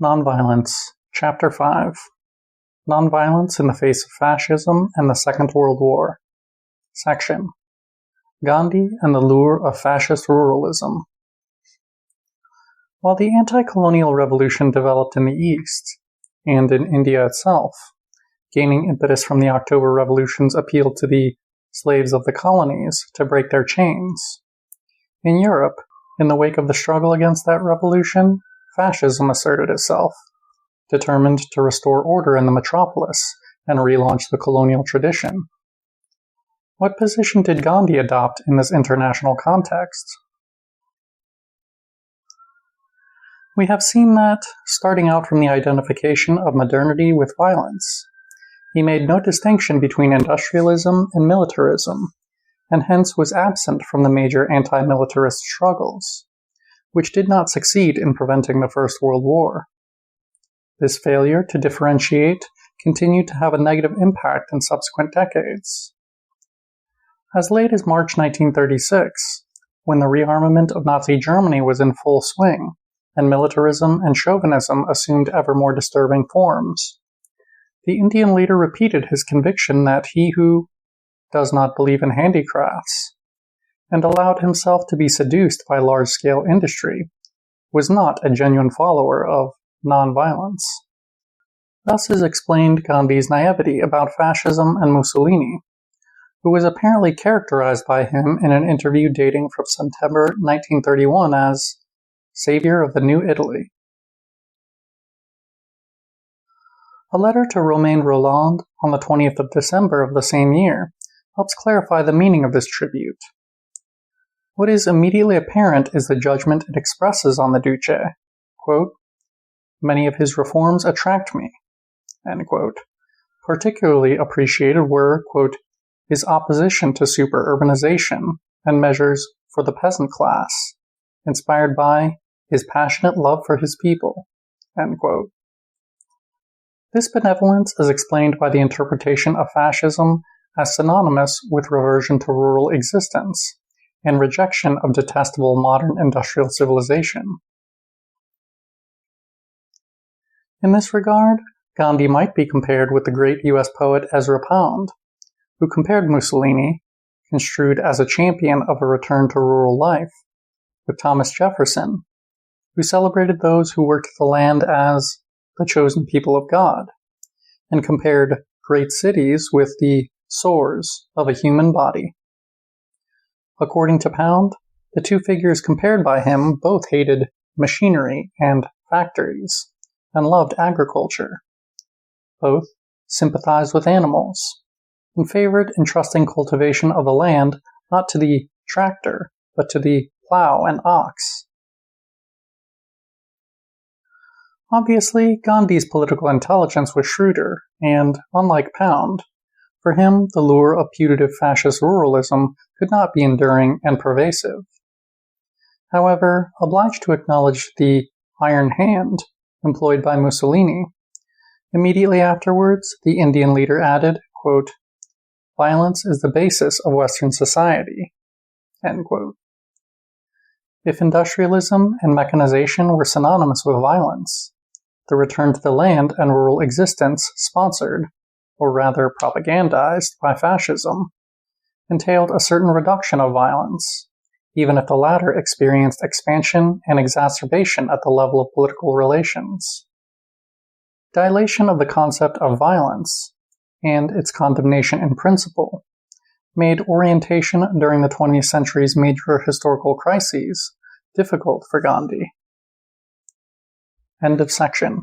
Nonviolence, Chapter 5. Nonviolence in the Face of Fascism and the Second World War. Section. Gandhi and the Lure of Fascist Ruralism. While the anti-colonial revolution developed in the East, and in India itself, gaining impetus from the October Revolution's appeal to the slaves of the colonies to break their chains, in Europe, in the wake of the struggle against that revolution, fascism asserted itself, determined to restore order in the metropolis and relaunch the colonial tradition. What position did Gandhi adopt in this international context? We have seen that, starting out from the identification of modernity with violence, he made no distinction between industrialism and militarism, and hence was absent from the major anti-militarist struggles, which did not succeed in preventing the First World War. This failure to differentiate continued to have a negative impact in subsequent decades. As late as March 1936, when the rearmament of Nazi Germany was in full swing, and militarism and chauvinism assumed ever more disturbing forms, the Indian leader repeated his conviction that he who does not believe in handicrafts, and allowed himself to be seduced by large-scale industry, was not a genuine follower of nonviolence. Thus is explained Gandhi's naivety about fascism and Mussolini, who was apparently characterized by him in an interview dating from September 1931 as "Savior of the New Italy." A letter to Romain Rolland on the 20th of December of the same year helps clarify the meaning of this tribute. What is immediately apparent is the judgment it expresses on the Duce. Quote, "Many of his reforms attract me." End quote. Particularly appreciated were, quote, his opposition to superurbanization and measures for the peasant class, inspired by his passionate love for his people. End quote. This benevolence is explained by the interpretation of fascism as synonymous with reversion to rural existence and rejection of detestable modern industrial civilization. In this regard, Gandhi might be compared with the great U.S. poet Ezra Pound, who compared Mussolini, construed as a champion of a return to rural life, with Thomas Jefferson, who celebrated those who worked the land as the chosen people of God, and compared great cities with the sores of a human body. According to Pound, the two figures compared by him both hated machinery and factories, and loved agriculture. Both sympathized with animals, and favored entrusting cultivation of the land not to the tractor, but to the plow and ox. Obviously, Gandhi's political intelligence was shrewder, and, unlike Pound, for him the lure of putative fascist ruralism could not be enduring and pervasive. However, obliged to acknowledge the iron hand employed by Mussolini, immediately afterwards the Indian leader added, quote, "Violence is the basis of Western society." End quote. If industrialism and mechanization were synonymous with violence, the return to the land and rural existence sponsored, or rather propagandized, by fascism, entailed a certain reduction of violence, even if the latter experienced expansion and exacerbation at the level of political relations. Dilation of the concept of violence, and its condemnation in principle, made orientation during the 20th century's major historical crises difficult for Gandhi. End of section.